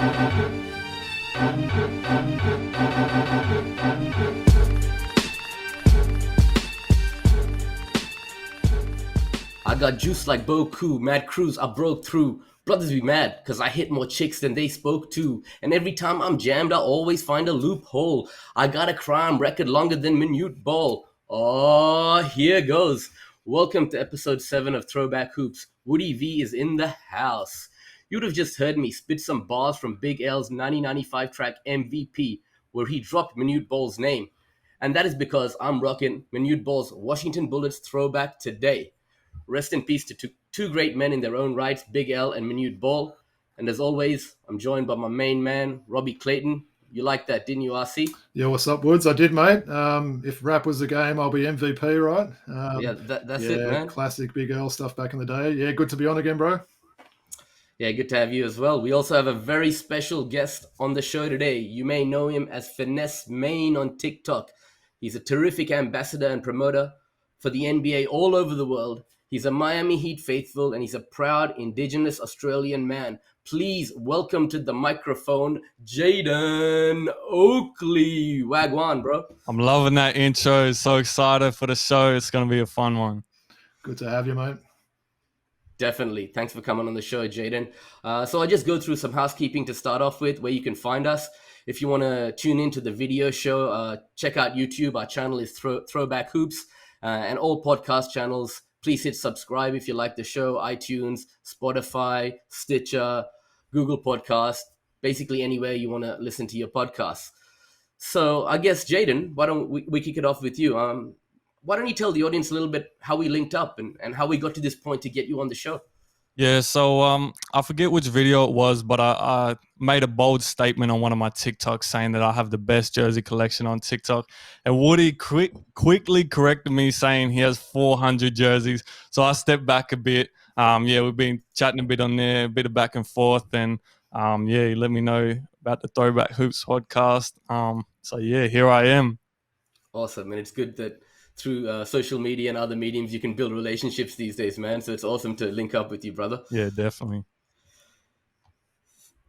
I got juice like Boku, mad cruise, I broke through. Brothers be mad, cause I hit more chicks than they spoke to. And every time I'm jammed, I always find a loophole. I got a crime record longer than Manute Ball. Oh, here goes. Welcome to episode 7 of Throwback Hoops. Woody V is in the house. You'd have just heard me spit some bars from Big L's 1995 track MVP, where he dropped Manute Ball's name. And that is because I'm rocking Manute Ball's Washington Bullets throwback today. Rest in peace to two great men in their own rights, Big L and Manute Ball. And as always, I'm joined by my main man, Robbie Clayton. You liked that, didn't you, RC? Yeah, what's up, Woods? I did, mate. If rap was the game, I'll be MVP, right? That's it, man. Classic Big L stuff back in the day. Yeah, good to be on again, bro. Yeah, good to have you as well. We also have a very special guest on the show today. You may know him as Finesse Main on TikTok. He's a terrific ambassador and promoter for the NBA all over the world. He's a Miami Heat faithful, and he's a proud Indigenous Australian man. Please welcome to the microphone, Jayden Oakley. Wagwan, bro. I'm loving that intro. So excited for the show. It's going to be a fun one. Good to have you, mate. Definitely. Thanks for coming on the show, Jayden. So I'll just go through some housekeeping to start off with, where you can find us. If you want to tune into the video show, check out YouTube. Our channel is Throwback Hoops, and all podcast channels. Please hit subscribe if you like the show, iTunes, Spotify, Stitcher, Google Podcast, basically anywhere you want to listen to your podcasts. So I guess, Jayden, why don't we kick it off with you? Why don't you tell the audience a little bit how we linked up and how we got to this point to get you on the show? Yeah, so I forget which video it was, but I made a bold statement on one of my TikToks saying that I have the best jersey collection on TikTok. And Woody quickly corrected me saying he has 400 jerseys. So I stepped back a bit. We've been chatting a bit on there, a bit of back and forth. And he let me know about the Throwback Hoops podcast. Here I am. Awesome. And it's good that through social media and other mediums, you can build relationships these days, man. So it's awesome to link up with you, brother. Yeah, definitely.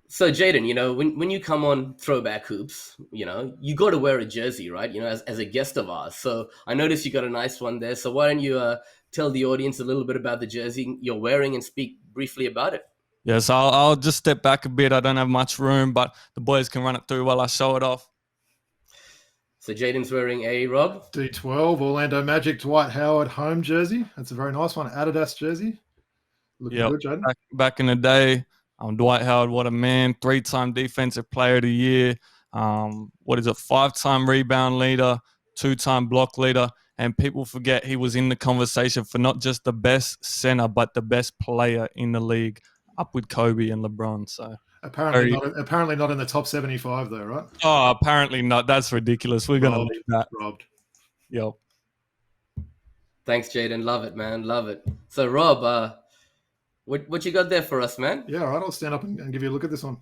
So, Jayden, when you come on Throwback Hoops, you got to wear a jersey, right? As a guest of ours. So I noticed you got a nice one there. So why don't you tell the audience a little bit about the jersey you're wearing and speak briefly about it? Yeah, so I'll just step back a bit. I don't have much room, but the boys can run it through while I show it off. So Jayden's wearing a, Rob? D12 Orlando Magic Dwight Howard home jersey. That's a very nice one. Adidas jersey. Looking good, Jayden. Back in the day, Dwight Howard, what a man. 3-time Defensive Player of the Year. 5-time rebound leader, 2-time block leader. And people forget he was in the conversation for not just the best center, but the best player in the league, up with Kobe and LeBron. So Apparently not in the top 75 though, right? Oh, apparently not. That's ridiculous. We're going to leave that. Robbed. Yep. Thanks, Jayden. Love it, man. Love it. So, Rob, what you got there for us, man? Yeah, all right. I'll stand up and give you a look at this one.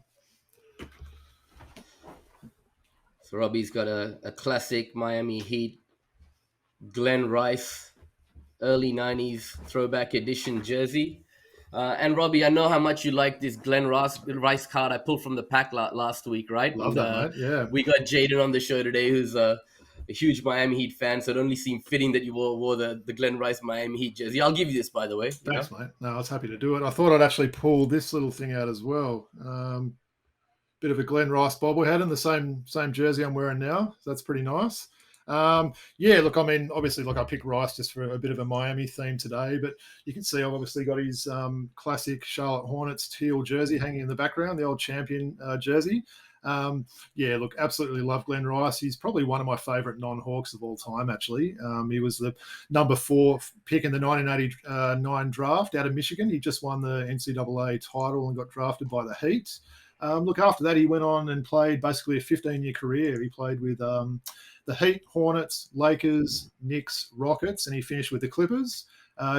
So, Robbie's got a classic Miami Heat Glen Rice early 90s throwback edition jersey. And Robbie, I know how much you like this Glen Rice card I pulled from the pack last week, right? Love that, mate. Yeah. We got Jayden on the show today, who's a huge Miami Heat fan, so it only seemed fitting that you wore the Glen Rice Miami Heat jersey. I'll give you this, by the way. Thanks, mate. No, I was happy to do it. I thought I'd actually pull this little thing out as well. Bit of a Glen Rice bobblehead in the same jersey I'm wearing now. So that's pretty nice. Obviously, I picked Rice just for a bit of a Miami theme today, but you can see I've obviously got his classic Charlotte Hornets teal jersey hanging in the background, the old champion jersey. Absolutely love Glen Rice. He's probably one of my favorite non-Hawks of all time, actually. He was the number 4 pick in the 1989 draft out of Michigan. He just won the NCAA title and got drafted by the Heat. After that, he went on and played basically a 15-year career. He played with the Heat, Hornets, Lakers, Knicks, Rockets, and he finished with the Clippers.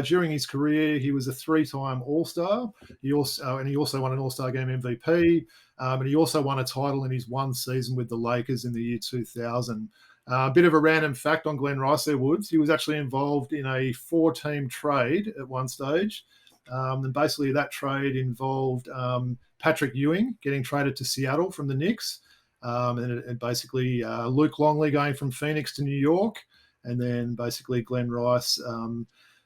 During his career, he was a 3-time All-Star. He also won an All-Star Game MVP, and he also won a title in his one season with the Lakers in the year 2000. A bit of a random fact on Glen Rice there, Woods. He was actually involved in a 4-team trade at one stage. And basically that trade involved Patrick Ewing getting traded to Seattle from the Knicks. And basically Luke Longley going from Phoenix to New York. And then basically Glen Rice,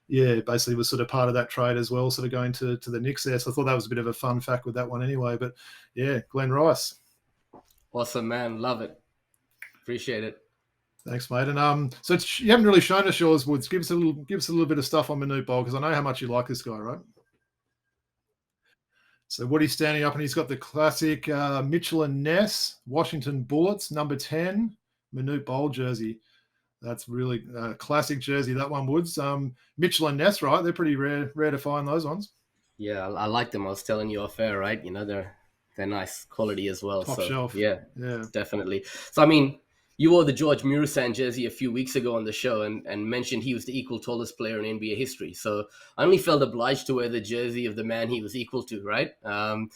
basically was sort of part of that trade as well, sort of going to the Knicks there. So I thought that was a bit of a fun fact with that one anyway. But yeah, Glen Rice. Awesome, man. Love it. Appreciate it. Thanks, mate. And so you haven't really shown us yours, Woods. Give us a little bit of stuff on Manute Bowl, because I know how much you like this guy, right? So Woody's standing up and he's got the classic Mitchell and Ness Washington Bullets number 10 Manute Bowl jersey. That's really a classic jersey, that one, Woods. Mitchell and Ness, right? They're pretty rare to find those ones. Yeah, I like them. I was telling you off air, right? They're nice quality as well. Top shelf. Yeah, definitely. So, I mean, you wore the George Muresan jersey a few weeks ago on the show and mentioned he was the equal tallest player in NBA history. So I only felt obliged to wear the jersey of the man he was equal to, right? And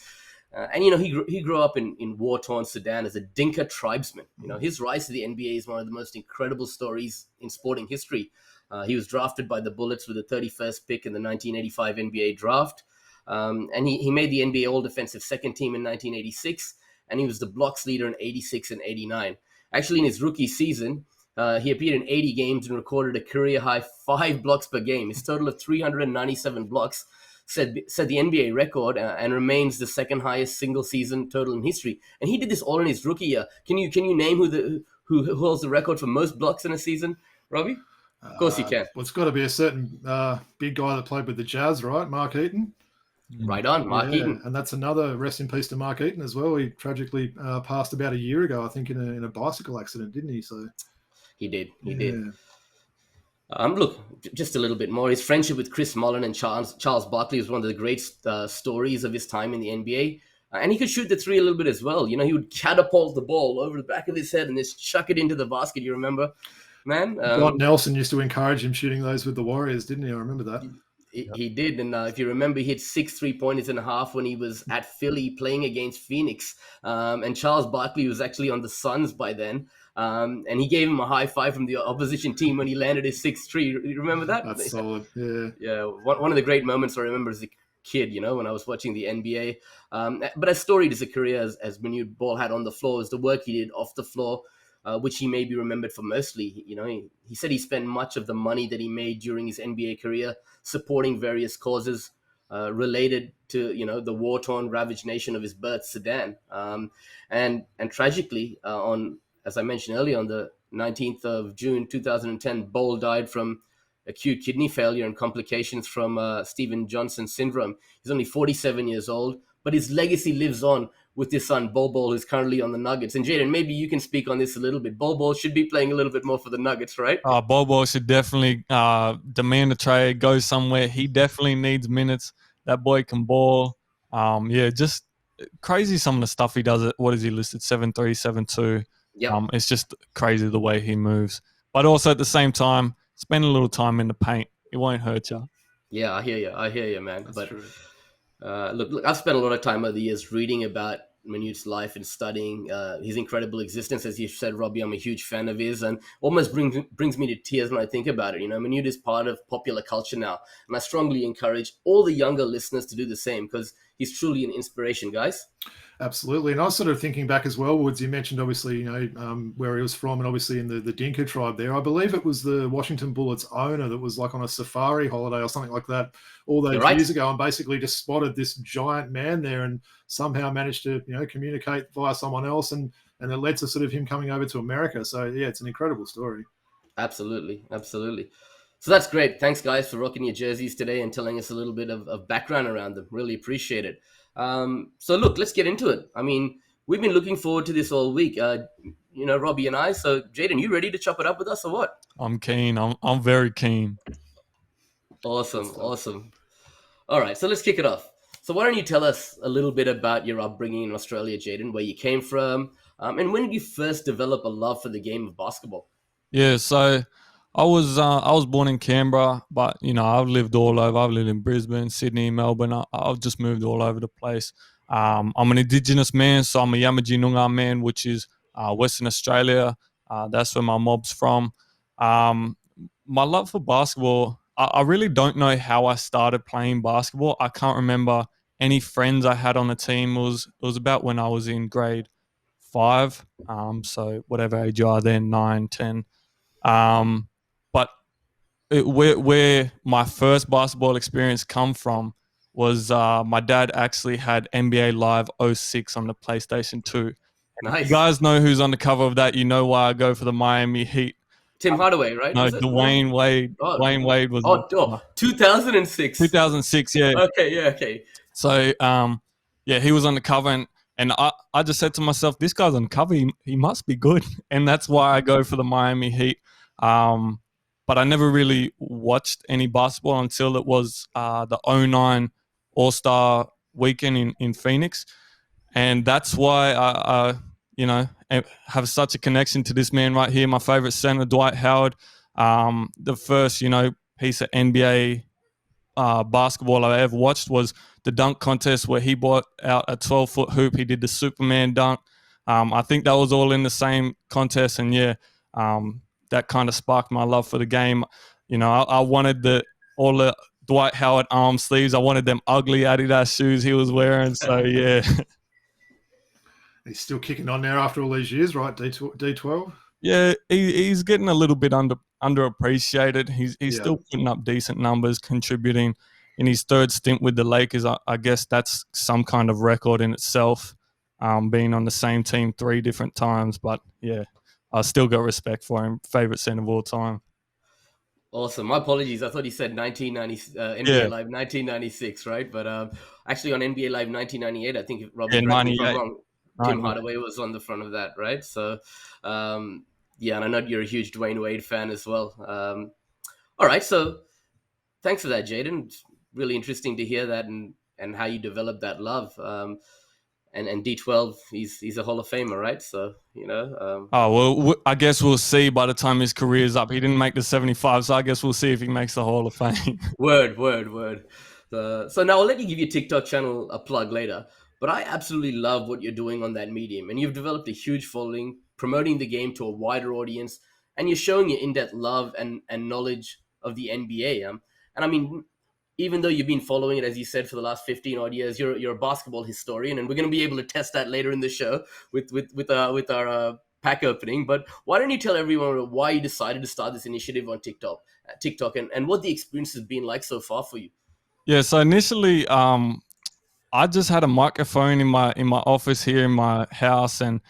he grew up in war-torn Sudan as a Dinka tribesman. His rise to the NBA is one of the most incredible stories in sporting history. He was drafted by the Bullets with the 31st pick in the 1985 NBA draft. And he made the NBA All-Defensive Second Team in 1986, and he was the blocks leader in 86 and 89. Actually, in his rookie season, he appeared in 80 games and recorded a career-high 5 blocks per game. His total of 397 blocks set the NBA record and remains the second highest single-season total in history. And he did this all in his rookie year. Can you name who holds the record for most blocks in a season, Robbie? Of course you can. Well, it's got to be a certain big guy that played with the Jazz, right? Mark Eaton. Right on, Mark Eaton. And that's another rest in peace to Mark Eaton as well. He tragically passed about a year ago, I think, in a bicycle accident, didn't he? So he did. Look, just a little bit more. His friendship with Chris Mullin and Charles Barkley was one of the great stories of his time in the NBA. And he could shoot the three a little bit as well. He would catapult the ball over the back of his head and just chuck it into the basket. You remember, man? Don Nelson used to encourage him shooting those with the Warriors, didn't he? I remember that. He did, and if you remember, he hit 6 3-pointers and a half when he was at Philly playing against Phoenix. And Charles Barkley was actually on the Suns by then, and he gave him a high five from the opposition team when he landed his 6-3. You remember that? That's solid, yeah. Yeah, one of the great moments I remember as a kid, when I was watching the NBA. But as storied as a career as Manute Ball had on the floor is the work he did off the floor, which he may be remembered for mostly. He said he spent much of the money that he made during his NBA career supporting various causes related to, the war-torn, ravaged nation of his birth, Sudan. And tragically, as I mentioned earlier, on the 19th of June 2010, Bol died from acute kidney failure and complications from Steven Johnson syndrome. He's only 47 years old, but his legacy lives on with his son, Bol, who's currently on the Nuggets. And Jayden, maybe you can speak on this a little bit. Bol should be playing a little bit more for the Nuggets, right? Bol should definitely demand a trade, go somewhere. He definitely needs minutes. That boy can ball. Just crazy some of the stuff he does. What is he listed? 7'3", 7'2". Yep. It's just crazy the way he moves. But also at the same time, spend a little time in the paint. It won't hurt you. Yeah, I hear you, man. That's true. Look, I've spent a lot of time over the years reading about Manute's life and studying his incredible existence. As you said, Robbie, I'm a huge fan of his, and almost brings me to tears when I think about it. Manute is part of popular culture now, and I strongly encourage all the younger listeners to do the same because he's truly an inspiration, guys. Absolutely. And I was sort of thinking back as well, Woods, you mentioned obviously, where he was from and obviously in the Dinka tribe there. I believe it was the Washington Bullets owner that was like on a safari holiday or something like that all those years ago and basically just spotted this giant man there and somehow managed to, communicate via someone else and it led to sort of him coming over to America. So, yeah, it's an incredible story. Absolutely. So that's great. Thanks, guys, for rocking your jerseys today and telling us a little bit of background around them. Really appreciate it. So look, let's get into it. I mean, we've been looking forward to this all week, Robbie and I. So Jayden, you ready to chop it up with us or what? I'm keen. I'm very keen. Awesome. All right, so let's kick it off. So why don't you tell us a little bit about your upbringing in Australia, Jayden, where you came from, and when did you first develop a love for the game of basketball? Yeah, so I was born in Canberra, but I've lived all over. I've lived in Brisbane, Sydney, Melbourne. I've just moved all over the place. I'm an Indigenous man, so I'm a Yamaji Noongar man, which is Western Australia. That's where my mob's from. My love for basketball I really don't know how I started playing basketball. I can't remember any friends I had on the team. It was about when I was in grade 5. So whatever age you are then, 9, 10. But where my first basketball experience come from was my dad actually had NBA Live '06 on the PlayStation 2. You Nice. guys know who's on the cover of that. You know why I go for the Miami Heat. Tim Hardaway, right? No, Was it? No. Dwayne Wade. Oh, Dwayne Wade was on oh, the oh, cover. 2006. 2006, yeah. Okay, yeah, okay. So, yeah, he was on the cover, and I just said to myself, this guy's on the cover. He must be good, and that's why I go for the Miami Heat. But I never really watched any basketball until it was the '09 All-Star weekend in Phoenix, and that's why I have such a connection to this man right here, my favorite center, Dwight Howard. The first, piece of NBA basketball I ever watched was the dunk contest where he brought out a 12-foot hoop. He did the Superman dunk. I think that was all in the same contest, and that kind of sparked my love for the game. I wanted all the Dwight Howard arm sleeves. I wanted them ugly Adidas shoes he was wearing. So yeah. He's still kicking on there after all these years, right? D12. Yeah, he's getting a little bit underappreciated. He's still putting up decent numbers, contributing in his third stint with the Lakers. I guess that's some kind of record in itself, being on the same team 3 different times. But yeah, I still got respect for him. Favorite center of all time. Awesome. My apologies. I thought he said 1990 NBA Live 1996, right? But actually on NBA Live 1998, I think Robbie, correct me if I'm wrong, Tim Hardaway was on the front of that, right? So, yeah, and I know you're a huge Dwayne Wade fan as well. All right, so thanks for that, Jayden. It's really interesting to hear that and how you developed that love. And D12, he's a Hall of Famer, right? So, I guess we'll see by the time his career's up. He didn't make the 75, so I guess we'll see if he makes the Hall of Fame. Word. So now I'll let you give your TikTok channel a plug later. But I absolutely love what you're doing on that medium. And you've developed a huge following, promoting the game to a wider audience. And you're showing your in-depth love and knowledge of the NBA. And I mean, even though you've been following it, as you said, for the last 15 odd years, you're a basketball historian. And we're going to be able to test that later in the show with our pack opening. But why don't you tell everyone why you decided to start this initiative on TikTok and what the experience has been like so far for you? Yeah, so initially, I just had a microphone in my office here in my house, and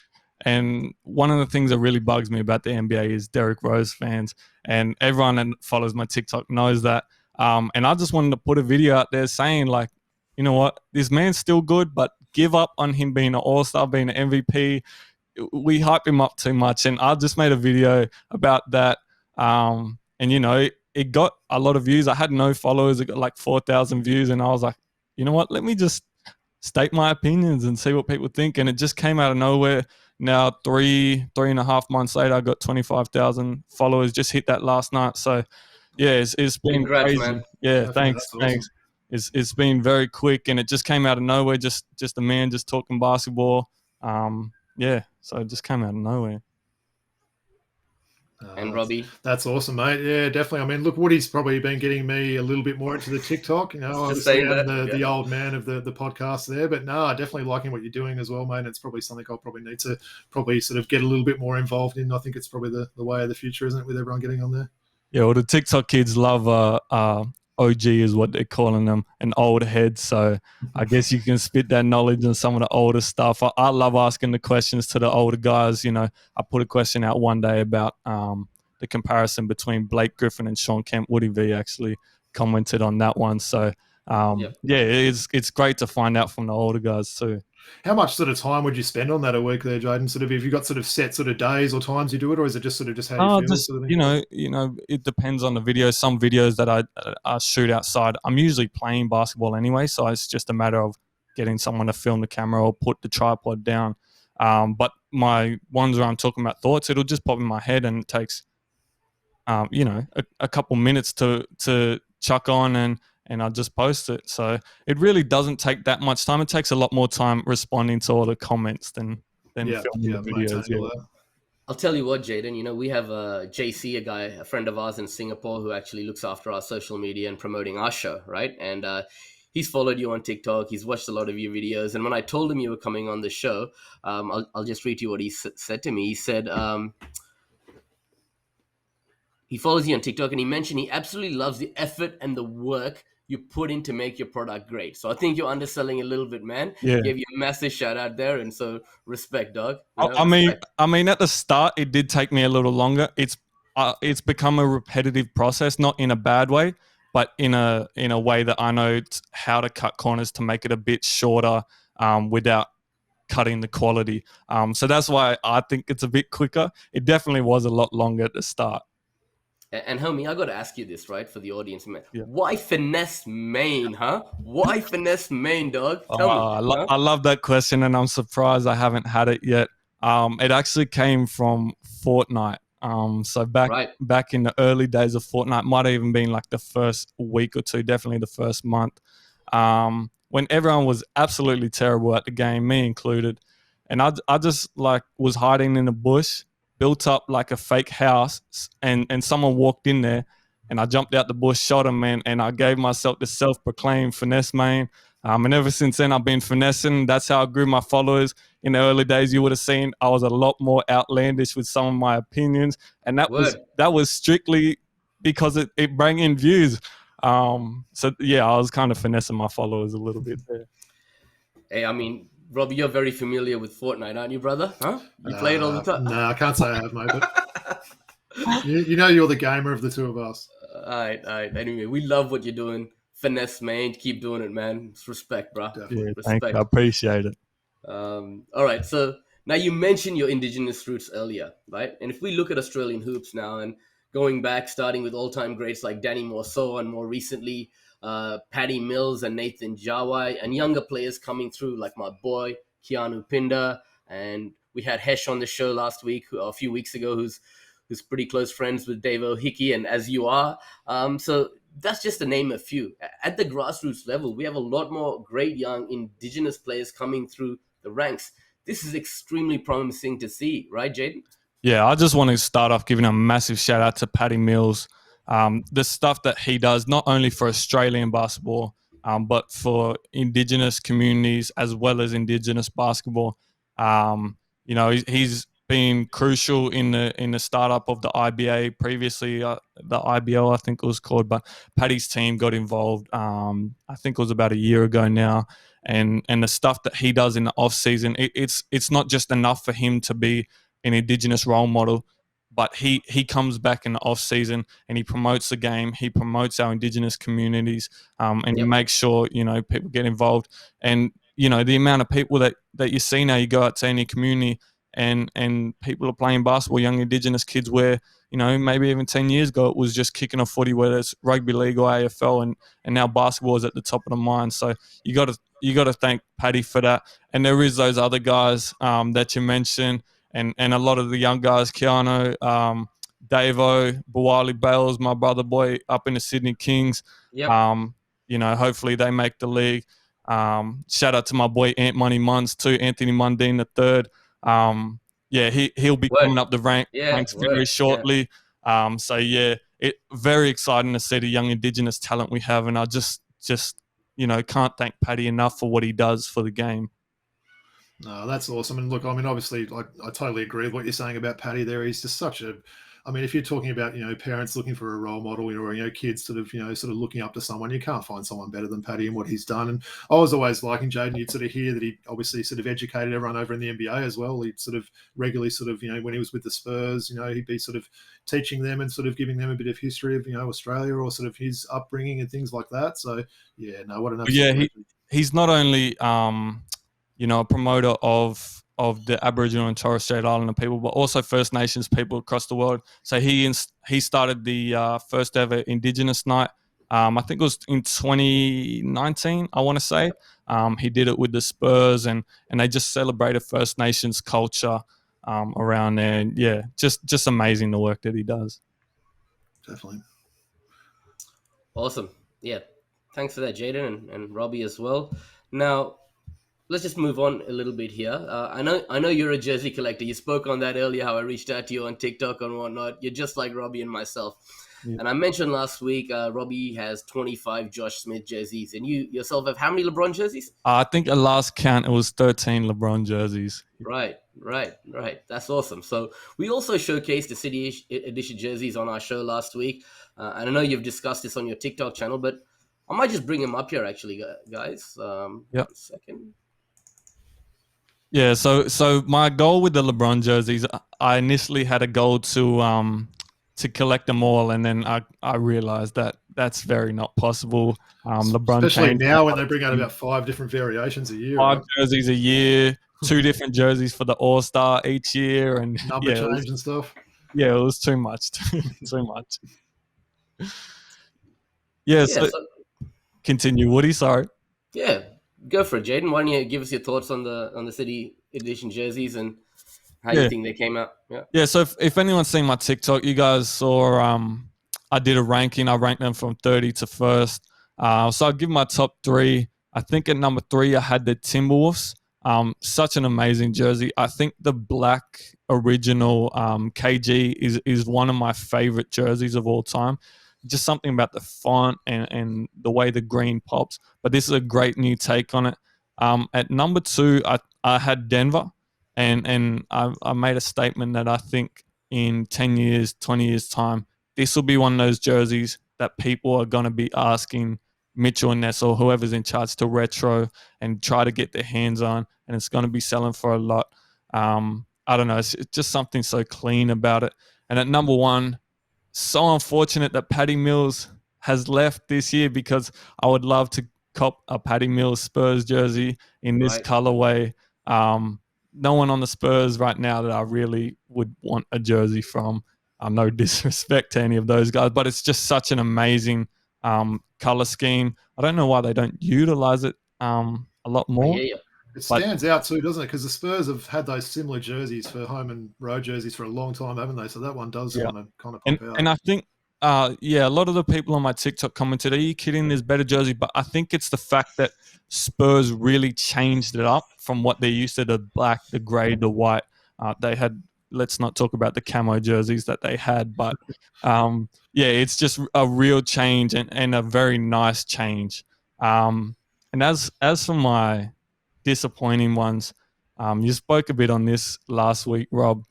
one of the things that really bugs me about the NBA is Derrick Rose fans, and everyone that follows my TikTok knows that. And I just wanted to put a video out there saying, like, you know what, this man's still good, but give up on him being an All-Star, being an MVP. We hype him up too much, and I just made a video about that. And it got a lot of views. I had no followers. It got like 4,000 views, and I was like, you know what, let me just state my opinions and see what people think. And it just came out of nowhere. Now, 3.5 months later, I got 25,000 followers. Just hit that last night. So, yeah, it's been Congrats, crazy. man. Yeah, thanks. It's been very quick, and it just came out of nowhere. Just a man just talking basketball. So it just came out of nowhere. And Robbie, that's awesome, mate. Yeah, definitely. I mean, look, Woody's probably been getting me a little bit more into the TikTok. Obviously, the old man of the podcast there. But no, definitely liking what you're doing as well, mate. It's probably something I'll probably need to sort of get a little bit more involved in. I think it's probably the way of the future, isn't it, with everyone getting on there? Yeah, well, the TikTok kids love OG is what they're calling them, an old head. So I guess you can spit that knowledge on some of the older stuff. I love asking the questions to the older guys. I put a question out one day about the comparison between Blake Griffin and Shawn Kemp. Woody V actually commented on that one. So, it's great to find out from the older guys too. How much sort of time would you spend on that a week there, Jayden? Sort of, have you got sort of set sort of days or times you do it, or is it just sort of just how you feel? Just, it depends on the video. Some videos that I shoot outside, I'm usually playing basketball anyway, so it's just a matter of getting someone to film the camera or put the tripod down. But my ones where I'm talking about thoughts, it'll just pop in my head, and it takes, a couple minutes to chuck on and I'll just post it. So it really doesn't take that much time. It takes a lot more time responding to all the comments than filming the videos. I'll tell you what, Jayden. We have JC, a guy, a friend of ours in Singapore, who actually looks after our social media and promoting our show, right? And he's followed you on TikTok. He's watched a lot of your videos. And when I told him you were coming on the show, I'll just read you what he said to me. He said he follows you on TikTok, and he mentioned he absolutely loves the effort and the work you put in to make your product great. So I think you're underselling a little bit, man. Yeah. Gave you a massive shout out there, and so respect, dog. I mean, at the start, it did take me a little longer. It's become a repetitive process, not in a bad way, but in a way that I know how to cut corners to make it a bit shorter, without cutting the quality. So that's why I think it's a bit quicker. It definitely was a lot longer at the start. And homie, I got to ask you this, right, for the audience, man. Yeah. Why finesse main, huh? Why finesse main, dog? Tell me. I love that question, and I'm surprised I haven't had it yet. It actually came from Fortnite. So back in the early days of Fortnite, might have even been like the first week or two, definitely the first month, when everyone was absolutely terrible at the game, me included, and I just like was hiding in the bush, built up like a fake house, and someone walked in there, and I jumped out the bush, shot him, and I gave myself the self-proclaimed finesse main. And ever since then, I've been finessing. That's how I grew my followers. In the early days, you would have seen I was a lot more outlandish with some of my opinions, and that was strictly because it brought in views. So yeah, I was kind of finessing my followers a little bit there. Hey, I mean, Robbie, you're very familiar with Fortnite, aren't you, brother? Huh? You play it all the time. No, I can't say I have, mate. But you know, you're the gamer of the two of us. All right. Anyway, we love what you're doing. Finesse main, keep doing it, man. It's respect, bro. Yeah, respect. thank you. I appreciate it. All right, so now you mentioned your indigenous roots earlier, right? And if we look at Australian hoops now and going back, starting with all-time greats like Danny Morso and more recently Paddy Mills and Nathan Jawai, and younger players coming through like my boy Keanu Pinder, and we had Hesh on the show last week, a few weeks ago, who's pretty close friends with Dave O'Hickey, and as you are. So that's just to name a few. At the grassroots level, we have a lot more great young indigenous players coming through the ranks. This is extremely promising to see, right, Jayden? Yeah, I just want to start off giving a massive shout out to Paddy Mills. The stuff that he does, not only for Australian basketball, but for Indigenous communities as well as Indigenous basketball. He's been crucial in the startup of the IBA previously, the IBL I think it was called, but Paddy's team got involved. I think it was about a year ago now, and the stuff that he does in the off season, it's not just enough for him to be an Indigenous role model, but he comes back in the off season and he promotes the game. He promotes our Indigenous communities, and he makes sure people get involved. And the amount of people that you see now, you go out to any community and people are playing basketball, young Indigenous kids, where maybe even 10 years ago it was just kicking a footy, whether it's rugby league or AFL, and now basketball is at the top of the mind. So you got to thank Paddy for that. And there is those other guys that you mentioned. And a lot of the young guys, Keanu, Davo, Bawali Bales, my brother boy up in the Sydney Kings. Yep. Hopefully they make the league. Shout out to my boy Ant Money Muns too, Anthony Mundine III. He'll be coming up the ranks very shortly. It very exciting to see the young Indigenous talent we have, and I just can't thank Paddy enough for what he does for the game. No, that's awesome. And look, I mean, obviously, I totally agree with what you're saying about Paddy there. He's just if you're talking about, parents looking for a role model, or, kids sort of looking up to someone, you can't find someone better than Paddy and what he's done. And I was always liking Jayden. You'd sort of hear that he obviously sort of educated everyone over in the NBA as well. He'd sort of regularly when he was with the Spurs, he'd be sort of teaching them and sort of giving them a bit of history of, Australia or sort of his upbringing and things like that. So, yeah, no, what an absolute he's not only, a promoter of the Aboriginal and Torres Strait Islander people, but also First Nations people across the world. So he started the first ever Indigenous night. I think it was in 2019, I want to say. He did it with the Spurs, and they just celebrated First Nations culture around there. And yeah, just amazing the work that he does. Definitely. Awesome. Yeah. Thanks for that, Jayden, and Robbie as well. Now, let's just move on a little bit here. I know you're a jersey collector. You spoke on that earlier, how I reached out to you on TikTok and whatnot. You're just like Robbie and myself. Yeah. And I mentioned last week, Robbie has 25 Josh Smith jerseys, and you yourself have how many LeBron jerseys? I think at last count it was 13 LeBron jerseys. Right. That's awesome. So we also showcased the City Edition jerseys on our show last week. And I know you've discussed this on your TikTok channel, but I might just bring them up here, actually, guys. Yep. 1 second. Yeah, so my goal with the LeBron jerseys, I initially had a goal to collect them all, and then I realized that that's very not possible. LeBron Especially now when they bring out about 5 different variations a year. 5 right? jerseys a year, 2 different jerseys for the All-Star each year, and Number change and stuff. Yeah, it was too much, too much. Yeah, so continue, Woody. Sorry. Yeah, go for it, Jayden. Why don't you give us your thoughts on the City Edition jerseys and how you think they came out? Yeah. So if anyone's seen my TikTok, you guys saw I did a ranking. I ranked them from 30 to first. So I'll give my top 3. I think at number 3 I had the Timberwolves. Such an amazing jersey. I think the black original KG is one of my favorite jerseys of all time. Just something about the font and the way the green pops. But this is a great new take on it. At number 2, I had Denver, and I made a statement that I think in 10 years, 20 years' time, this will be one of those jerseys that people are going to be asking Mitchell and Ness or whoever's in charge to retro and try to get their hands on, and it's going to be selling for a lot. I don't know. It's just something so clean about it. And at number 1, so unfortunate that Patty Mills has left this year, because I would love to cop a Patty Mills Spurs jersey in this colorway. No one on the Spurs right now that I really would want a jersey from. No disrespect to any of those guys, but it's just such an amazing color scheme. I don't know why they don't utilize it a lot more. It stands out too, doesn't it? Because the Spurs have had those similar jerseys for home and road jerseys for a long time, haven't they? So that one does kind of pop out. And I think, a lot of the people on my TikTok commented, "Are you kidding? There's better jersey." But I think it's the fact that Spurs really changed it up from what they used to, the black, the grey, the white. They had, let's not talk about the camo jerseys that they had, but it's just a real change and a very nice change. And as for my disappointing ones, you spoke a bit on this last week, Rob.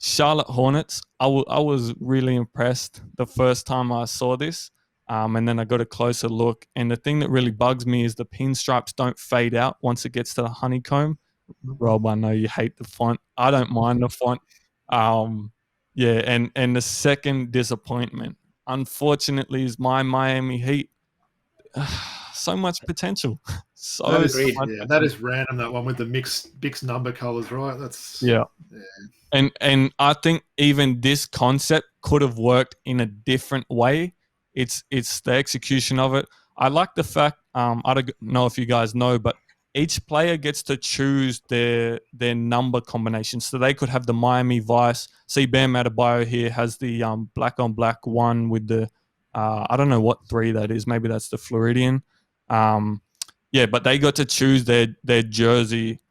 Charlotte Hornets, I was really impressed the first time I saw this, and then I got a closer look. And the thing that really bugs me is the pinstripes don't fade out once it gets to the honeycomb. Rob, I know you hate the font. I don't mind the font. And the second disappointment, unfortunately, is my Miami Heat. So much potential. That is random, that one with the mixed number colors, right? That's And I think even this concept could have worked in a different way. It's the execution of it. I like the fact, I don't know if you guys know, but each player gets to choose their number combination. So they could have the Miami Vice. See, Bam Adebayo here has the black on black 1 with the I don't know what 3 that is. Maybe that's the Floridian. But they got to choose their jersey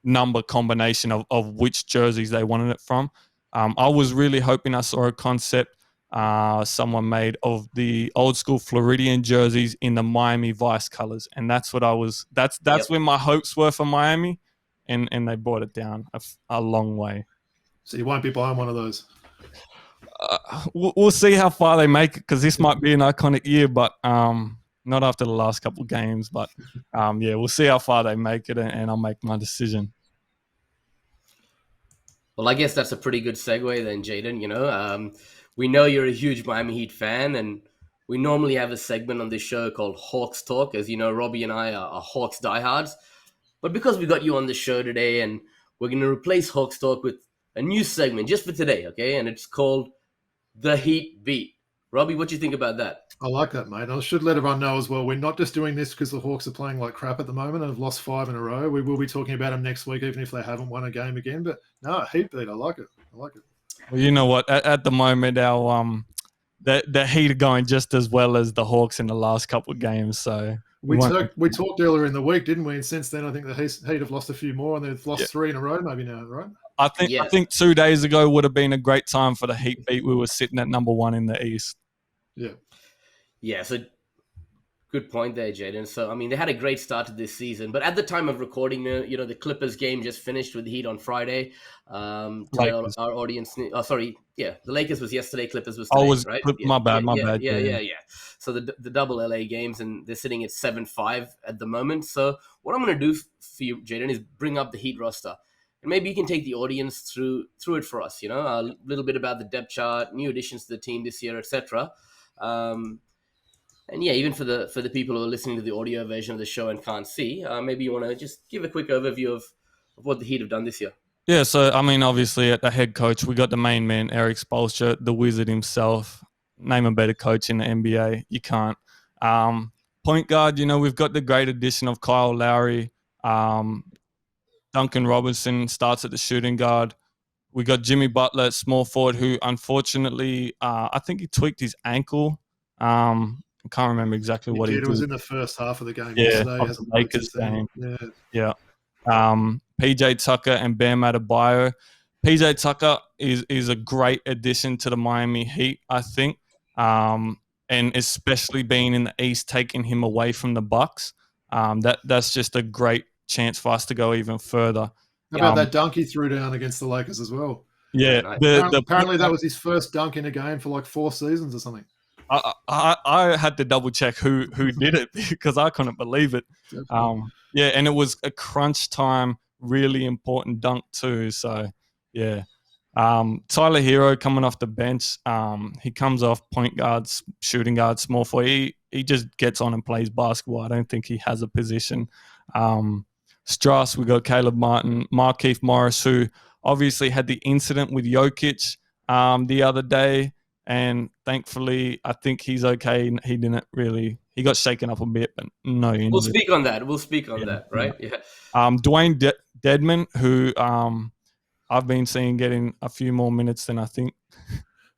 number combination of which jerseys they wanted it from. I was really hoping I saw a concept someone made of the old school Floridian jerseys in the Miami Vice colors, and that's what that's where my hopes were for Miami, and they brought it down a long way. So you won't be buying one of those. We'll see how far they make it, because this might be an iconic year, but not after the last couple of games. But we'll see how far they make it, and I'll make my decision. Well, I guess that's a pretty good segue then, Jayden. We know you're a huge Miami Heat fan, and we normally have a segment on this show called Hawks Talk. As you know, Robbie and I are Hawks diehards. But because we got you on the show today, and we're going to replace Hawks Talk with a new segment just for today, okay? And it's called The Heat Beat. Robbie, what do you think about that? I like that, mate. I should let everyone know as well, we're not just doing this because the Hawks are playing like crap at the moment and have lost 5 in a row. We will be talking about them next week, even if they haven't won a game again. But no, Heat beat. I like it. Well, you know what? At the moment, our the Heat are going just as well as the Hawks in the last couple of games. So We talked earlier in the week, didn't we? And since then, I think the Heat have lost a few more, and they've lost 3 in a row, maybe now, right? I think 2 days ago would have been a great time for the Heat beat. We were sitting at number 1 in the East. Yeah. So good point there, Jayden. So, I mean, they had a great start to this season, but at the time of recording, the Clippers game just finished with the Heat on Friday. To our audience, the Lakers was yesterday, Clippers was today, right? My bad. Yeah. So the double LA games, and they're sitting at 7-5 at the moment. So what I'm going to do for you, Jayden, is bring up the Heat roster. And maybe you can take the audience through it for us, a little bit about the depth chart, new additions to the team this year, etc. And yeah, even for the people who are listening to the audio version of the show and can't see, maybe you want to just give a quick overview of what the Heat have done this year. Yeah, so I mean, obviously at the head coach, we got the main man, Eric Spoelstra, the wizard himself. Name a better coach in the NBA. You can't. Point guard, we've got the great addition of Kyle Lowry. Duncan Robinson starts at the shooting guard. We got Jimmy Butler at small forward, who unfortunately, I think he tweaked his ankle. I can't remember exactly what he did. It was in the first half of the game yesterday. Of the Lakers game. Yeah. PJ Tucker and Bam Adebayo. PJ Tucker is a great addition to the Miami Heat, I think, and especially being in the East, taking him away from the Bucks. That's just a great chance for us to go even further. How about that dunk he threw down against the Lakers as well? Yeah. Apparently that was his first dunk in a game for like 4 seasons or something. I had to double check who did it because I couldn't believe it. And it was a crunch time, really important dunk too. So yeah, Tyler Hero coming off the bench. He comes off point guards, shooting guard, small forward. He just gets on and plays basketball. I don't think he has a position. Strauss, we got Caleb Martin, Markieff Morris, who obviously had the incident with Jokic the other day. And thankfully, I think he's okay. He didn't really. He got shaken up a bit, but no injury. We'll speak on that, right? Yeah. Dwayne Dedman, who I've been seeing getting a few more minutes than I think.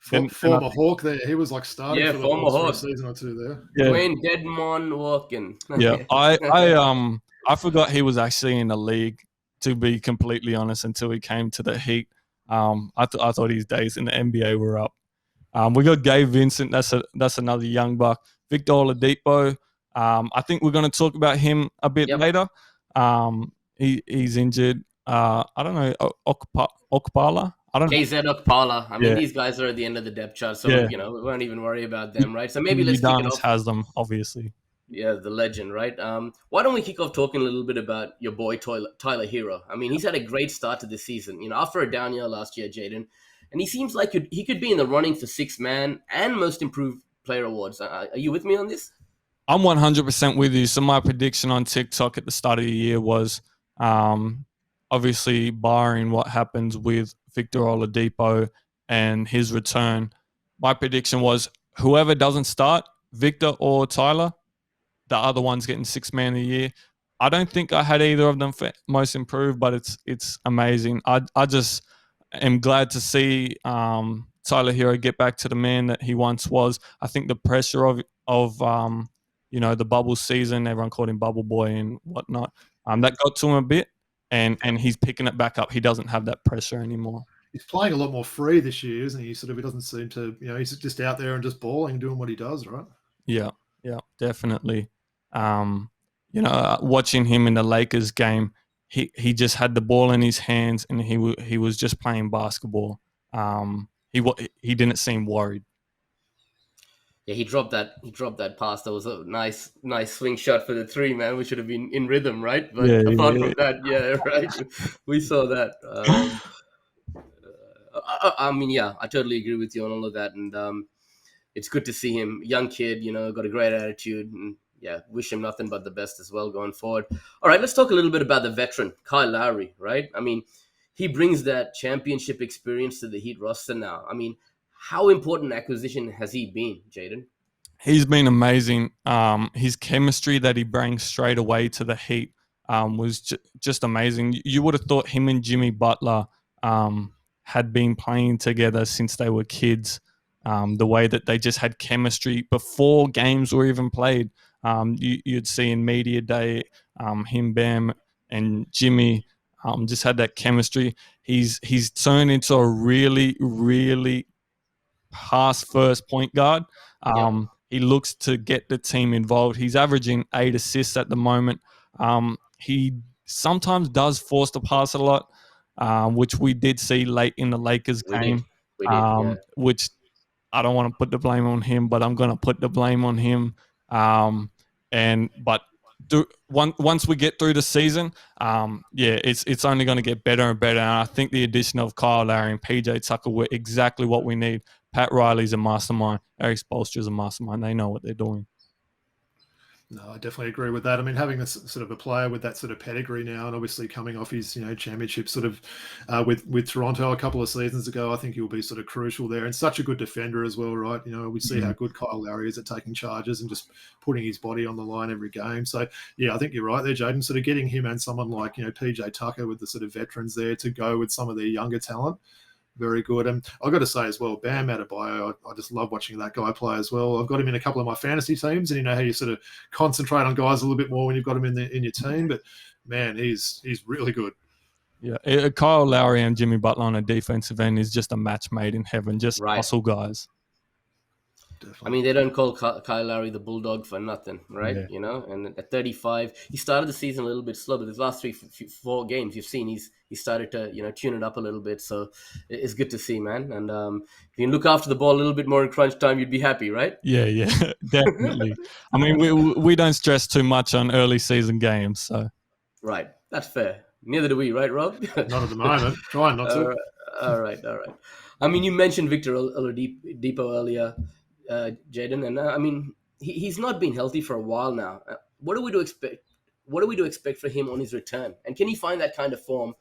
Former Hawk there. He was like starting for former Hawk. A season or two there. Yeah. Dwayne Dedman walking. Yeah, I forgot he was actually in the league, to be completely honest, until he came to the Heat. I thought his days in the NBA were up. We got Gabe Vincent. That's another young buck. Victor Oladipo. I think we're going to talk about him a bit later. He's injured. I don't know. Okpala. I don't know. KZ Okpala. I mean, these guys are at the end of the depth chart, so we won't even worry about them, right? So maybe let's kick it off. Has them, obviously. Yeah, the legend, right? Why don't we kick off talking a little bit about your boy Tyler Hero? I mean, he's had a great start to the season. After a down year last year, Jayden. And he seems like he could be in the running for 6th man and most improved player awards. Are you with me on this? I'm 100% with you. So my prediction on TikTok at the start of the year was obviously barring what happens with Victor Oladipo and his return. My prediction was whoever doesn't start, Victor or Tyler, the other one's getting 6th man of the year. I don't think I had either of them for most improved, but it's amazing. I just am glad to see Tyler Hero get back to the man that he once was. I think the pressure of the bubble season, everyone called him Bubble Boy and whatnot, that got to him a bit, and he's picking it back up. He doesn't have that pressure anymore. He's playing a lot more free this year, isn't he? He doesn't seem to, he's just out there and just balling, doing what he does, right? Yeah, definitely. Watching him in the Lakers game, he just had the ball in his hands and he was just playing basketball. He didn't seem worried. Yeah, he dropped that pass. That was a nice swing shot for the 3, man. We should have been in rhythm, right? But apart from that, right? We saw that. I totally agree with you on all of that, and it's good to see him, young kid, got a great attitude, and wish him nothing but the best as well going forward. All right, let's talk a little bit about the veteran, Kyle Lowry, right? I mean, he brings that championship experience to the Heat roster now. I mean, how important acquisition has he been, Jayden? He's been amazing. His chemistry that he brings straight away to the Heat was just amazing. You would have thought him and Jimmy Butler had been playing together since they were kids. The way that they just had chemistry before games were even played. You'd see in media day, him, Bam, and Jimmy just had that chemistry. He's turned into a really, really pass first point guard. He looks to get the team involved. He's averaging 8 assists at the moment. He sometimes does force the pass a lot, which we did see late in the Lakers game. We did, yeah. Which I don't want to put the blame on him, but I'm going to put the blame on him. Once we get through the season, it's only going to get better and better. And I think the addition of Kyle Lowry and PJ Tucker were exactly what we need. Pat Riley's a mastermind. Eric Spoelstra's a mastermind. They know what they're doing. No, I definitely agree with that. I mean, having this sort of a player with that sort of pedigree now, and obviously coming off his, championship sort of with Toronto a couple of seasons ago, I think he'll be sort of crucial there. And such a good defender as well, right? We see how good Kyle Lowry is at taking charges and just putting his body on the line every game. So, yeah, I think you're right there, Jayden. Sort of getting him and someone like, PJ Tucker with the sort of veterans there to go with some of their younger talent. Very good. And I've got to say as well, Bam Adebayo, I just love watching that guy play as well. I've got him in a couple of my fantasy teams, and you know how you sort of concentrate on guys a little bit more when you've got him in your team. But, man, he's really good. Yeah, Kyle Lowry and Jimmy Butler on a defensive end is just a match made in heaven, just hustle guys. Definitely. I mean, they don't call Kyle Lowry the Bulldog for nothing, right? Yeah. And at 35, he started the season a little bit slow, but his last 4 games, you've seen he started to tune it up a little bit. So it's good to see, man. And if you can look after the ball a little bit more in crunch time, you'd be happy, right? Yeah, definitely. I mean, we don't stress too much on early season games, so right, that's fair. Neither do we, right, Rob? Not at the moment. Trying not to. All right. I mean, you mentioned Victor Oladipo earlier, Jayden, and I mean, he's not been healthy for a while now. What are we to expect? What are we to expect for him on his return? And can he find that kind of form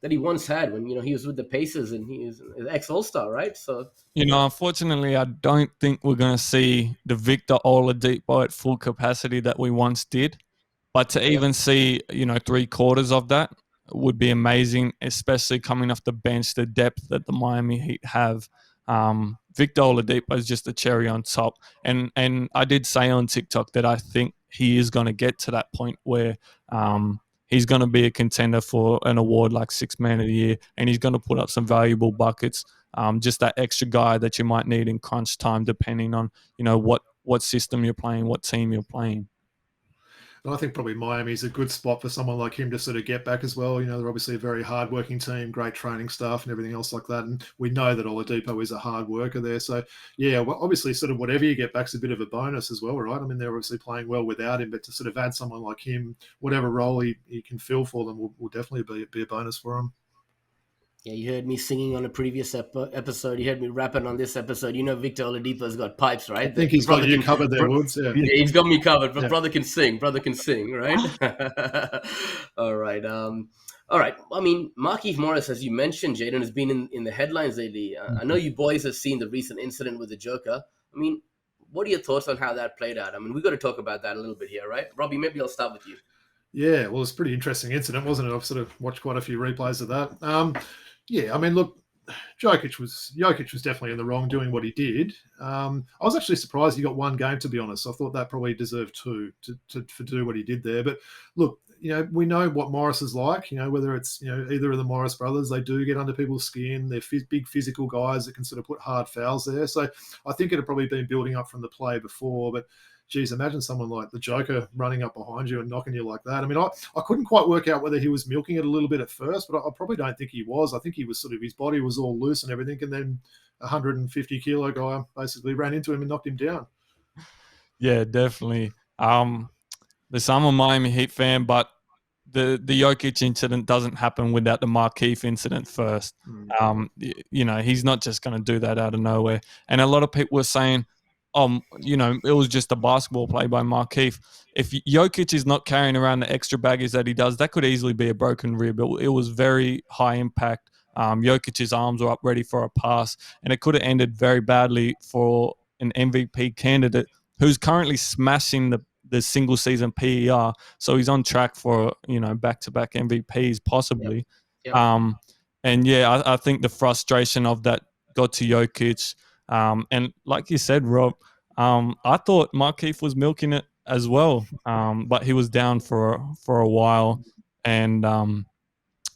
that he once had when he was with the Pacers and he was an ex-All-Star, right? So unfortunately, I don't think we're going to see the Victor Oladipo at full capacity that we once did. But to even see 3/4 of that would be amazing, especially coming off the bench, the depth that the Miami Heat have. Victor Oladipo is just a cherry on top. And I did say on TikTok that I think he is going to get to that point where he's going to be a contender for an award like Sixth Man of the Year, and he's going to put up some valuable buckets. Just that extra guy that you might need in crunch time, depending on what system you're playing, what team you're playing. And I think probably Miami's a good spot for someone like him to sort of get back as well. They're obviously a very hard-working team, great training staff and everything else like that. And we know that Oladipo is a hard worker there. So, yeah, well, obviously sort of whatever you get back is a bit of a bonus as well, right? I mean, they're obviously playing well without him, but to sort of add someone like him, whatever role he can fill for them will definitely be a bonus for him. Yeah, you heard me singing on a previous episode. You heard me rapping on this episode. Victor Oladipo's got pipes, right? I think he's got you covered there, Woods. Yeah, he's got me covered. But brother can sing. Brother can sing, right? All right. All right. I mean, Markieff Morris, as you mentioned, Jayden, has been in the headlines lately. I know you boys have seen the recent incident with the Joker. I mean, what are your thoughts on how that played out? I mean, we've got to talk about that a little bit here, right? Robbie, maybe I'll start with you. Yeah, well, it's a pretty interesting incident, wasn't it? I've sort of watched quite a few replays of that. Yeah, I mean, look, Jokic was definitely in the wrong doing what he did. I was actually surprised he got 1 game, to be honest. I thought that probably deserved 2 to do what he did there. But look, we know what Morris is like. Whether it's either of the Morris brothers, they do get under people's skin. They're big physical guys that can sort of put hard fouls there. So I think it had probably been building up from the play before, but. Geez, imagine someone like the Joker running up behind you and knocking you like that. I mean, I couldn't quite work out whether he was milking it a little bit at first, but I probably don't think he was. I think he was sort of, his body was all loose and everything, and then a 150-kilo guy basically ran into him and knocked him down. Yeah, definitely. I'm a Miami Heat fan, but the Jokic incident doesn't happen without the Markieff incident first. He's not just going to do that out of nowhere. And a lot of people were saying, it was just a basketball play by Markieff. If Jokic is not carrying around the extra baggage that he does, that could easily be a broken rib. It was very high impact. Jokic's arms were up ready for a pass, and it could have ended very badly for an MVP candidate who's currently smashing the single season PER. So he's on track for, back-to-back MVPs possibly. Yep. I think the frustration of that got to Jokic. And like you said, Rob, I thought Markieff was milking it as well. But he was down for a while, and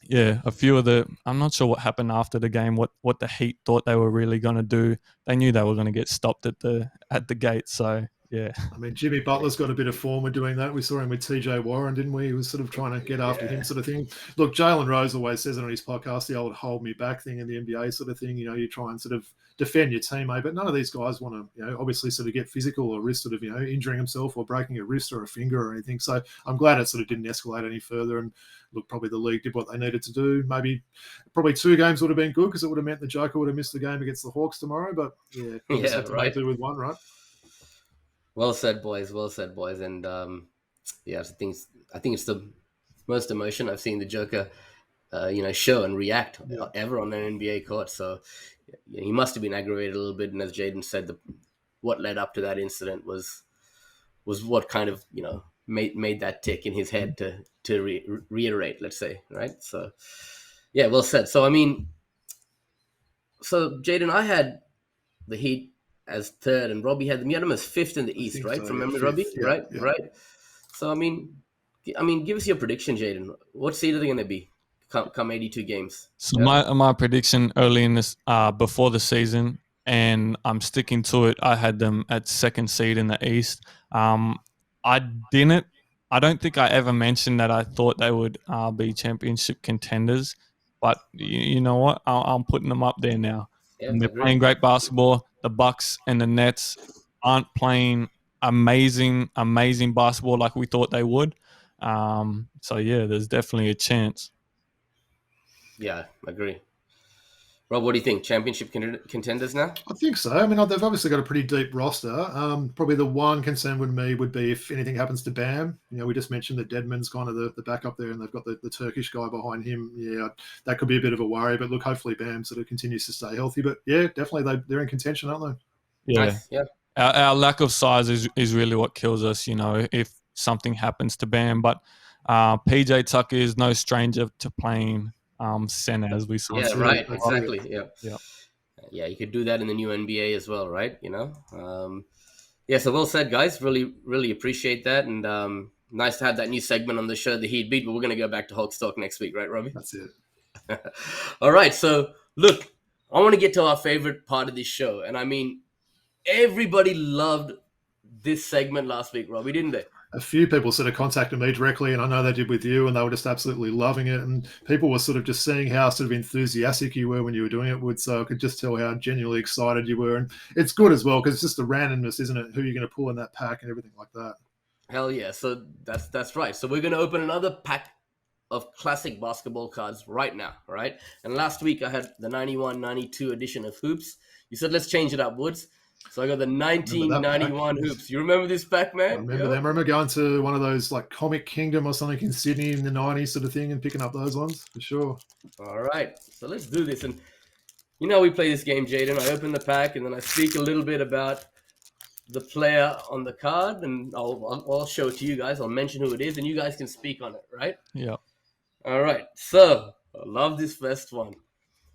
yeah, a few of I'm not sure what happened after the game. What the Heat thought they were really going to do. They knew they were going to get stopped at the gate. So yeah. I mean, Jimmy Butler's got a bit of form of doing that. We saw him with TJ Warren, didn't we? He was sort of trying to get after him, sort of thing. Look, Jalen Rose always says it on his podcast, the old hold me back thing in the NBA sort of thing. You know, you try and sort of defend your teammate, but none of these guys want to, you know, obviously sort of get physical or risk sort of, you know, injuring himself or breaking a wrist or a finger or anything. So I'm glad it sort of didn't escalate any further. And look, probably the league did what they needed to do. Probably 2 games would have been good because it would have meant the Joker would have missed the game against the Hawks tomorrow. But yeah, just had to make do with one, right? Well said, boys. Well said, boys. And yeah, I think it's the most emotion I've seen the Joker, show and react ever on an NBA court. So he must have been aggravated a little bit. And as Jayden said, what led up to that incident was what kind of made that tick in his head to reiterate, let's say, right? So yeah, well said. So I mean, Jayden, I had the Heat as 3rd, and Robbie had them as 5th in the East, right? So, from memory, 5th, Robbie, yeah, right? So I mean, give us your prediction, Jayden. What seed are they going to be come 82 games? So my prediction early in this, before the season, and I'm sticking to it. I had them at 2nd seed in the East. I don't think I ever mentioned that I thought they would be championship contenders, but you know what? I'm putting them up there now. Yeah, and they're playing great basketball. The Bucks and the Nets aren't playing amazing basketball like we thought they would. So yeah, there's definitely a chance. Yeah, I agree. Rob, what do you think? Championship contenders now? I think so. I mean, they've obviously got a pretty deep roster. Probably the one concern with me would be if anything happens to Bam. You know, we just mentioned that Dedmon's kind of the backup there, and they've got the Turkish guy behind him. Yeah, that could be a bit of a worry. But look, hopefully Bam sort of continues to stay healthy. But yeah, definitely they're in contention, aren't they? Yeah, nice. Yeah. Our lack of size is really what kills us. You know, if something happens to Bam, but PJ Tucker is no stranger to playing center, as we saw. Yeah, right. Exactly. Yeah. Yeah, you could do that in the new NBA as well, right? Yeah, so well said, guys. Really, really appreciate that. And nice to have that new segment on the show, the Heat Beat. But we're going to go back to Hawks Talk next week, right, Robbie? That's it. All right. So, look, I want to get to our favorite part of this show. And I mean, everybody loved this segment last week, Robbie, didn't they? A few people sort of contacted me directly, and I know they did with you, and they were just absolutely loving it. And people were sort of just seeing how sort of enthusiastic you were when you were doing it, Wood. So I could just tell how genuinely excited you were. And it's good as well, because it's just the randomness, isn't it? Who you're going to pull in that pack and everything like that. Hell yeah. So that's right. So we're going to open another pack of classic basketball cards right now, right? And last week I had the 91-92 edition of Hoops. You said, let's change it up, Woods. So I got the 1991 Hoops. You remember this pack, man? I remember them. I remember going to one of those like Comic Kingdom or something in Sydney in the 90s sort of thing and picking up those ones for sure. All right. So let's do this. And you know we play this game, Jayden. I open the pack and then I speak a little bit about the player on the card, and I'll show it to you guys. I'll mention who it is, and you guys can speak on it, right? Yeah. All right. So I love this first one.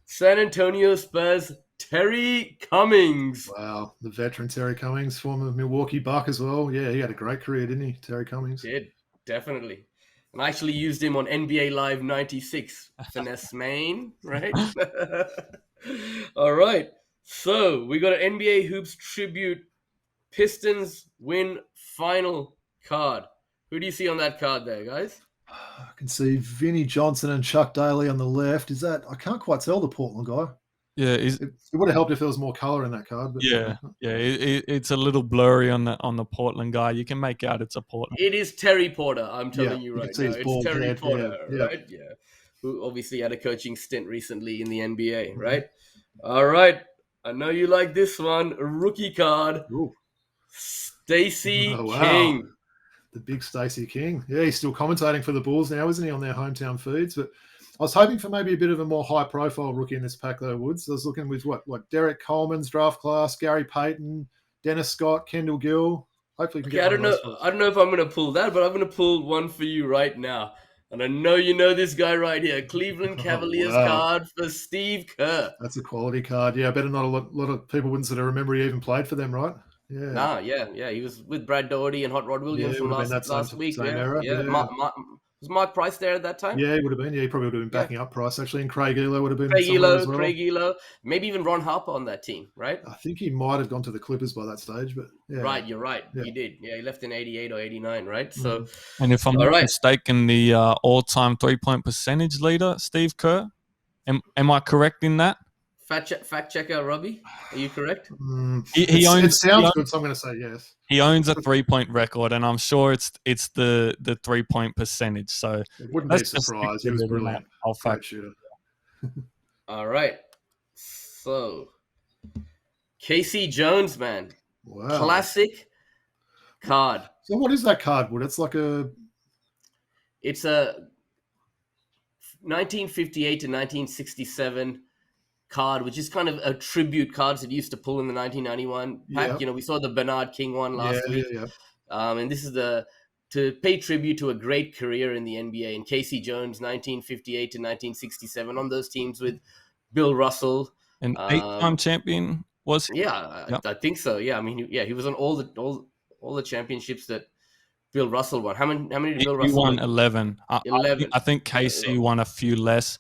San Antonio Spurs, Terry Cummings. Wow, the veteran Terry Cummings, former Milwaukee Buck as well. Yeah, he had a great career, didn't he, Terry Cummings? Did, definitely. And I actually used him on NBA Live 96. Finesse main, right? All right. So we got an NBA Hoops tribute Pistons win final card. Who do you see on that card there, guys? I can see Vinnie Johnson and Chuck Daly on the left. Is that? I can't quite tell the Portland guy. Yeah, it would have helped if there was more color in that card. But it's a little blurry on the Portland guy. You can make out it's a Portland. It is Terry Porter. I'm telling you right now, it's Terry head, Porter, right? Yeah, who obviously had a coaching stint recently in the NBA, right? All right, I know you like this one. A rookie card. Stacey King. The big Stacey King. Yeah, he's still commentating for the Bulls now, isn't he, on their hometown feeds? But I was hoping for maybe a bit of a more high-profile rookie in this pack, though, Woods. I was looking with what Derek Coleman's draft class, Gary Payton, Dennis Scott, Kendall Gill. Hopefully, we can get I don't know if I'm going to pull that, but I'm going to pull one for you right now. And I know you know this guy right here, Cleveland Cavaliers card for Steve Kerr. That's a quality card. Yeah, I bet not a lot of people wouldn't sort of remember he even played for them, right? Yeah. Nah, yeah. He was with Brad Doherty and Hot Rod Williams it from would have been that last week. same Yeah, era. yeah. Yeah. Was Mark Price there at that time? Yeah, he would have been. Yeah, he probably would have been backing up Price actually, and Craig Elo would have been somewhere as well. Craig Elo, maybe even Ron Harper on that team, right? I think he might have gone to the Clippers by that stage, but yeah. Right, you're right. Yeah. He did. Yeah, he left in 88 or 89, right? So, And if I'm all not right. mistaken, the all-time three-point percentage leader, Steve Kerr. Am I correct in that? Fact checker, Robbie. Are you correct? He owns. It sounds good, so I'm going to say yes. He owns a 3-point record, and I'm sure it's the 3-point percentage. So it wouldn't be a surprise. He was brilliant. I'll fact shooter. All right. So, Casey Jones, man. Wow. Classic card. So what is that card, Wood? It's a 1958 to 1967 card, which is kind of a tribute cards that used to pull in the 1991 pack. Yeah. We saw the Bernard King one last week. Yeah. And this is to pay tribute to a great career in the NBA. And Casey Jones, 1958 to 1967, on those teams with Bill Russell. An 8-time champion, was he? Yeah, I think so. Yeah, I mean, he was on all the championships that Bill Russell won. How many did Bill Russell won? win? 11. 11. I think Casey won a few less.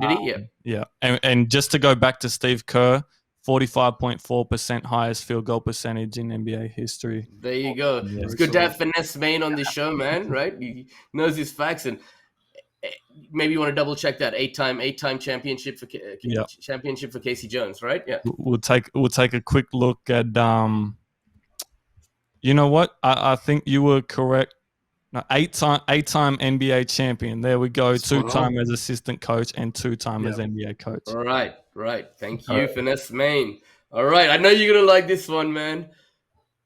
Did he? Yeah. Yeah. And just to go back to Steve Kerr, 45.4% highest field goal percentage in NBA history. There you go. Yeah. It's good to have Finesse Main on this show, man, right? He knows his facts, and maybe you want to double check that eight-time championship for Casey Jones, right? Yeah. We'll take a quick look at you know what? I think you were correct. No, 8-time NBA champion. There we go. 2-time as assistant coach and 2-time as NBA coach. All right. Thank you, Finesse Main. All right. I know you're going to like this one, man.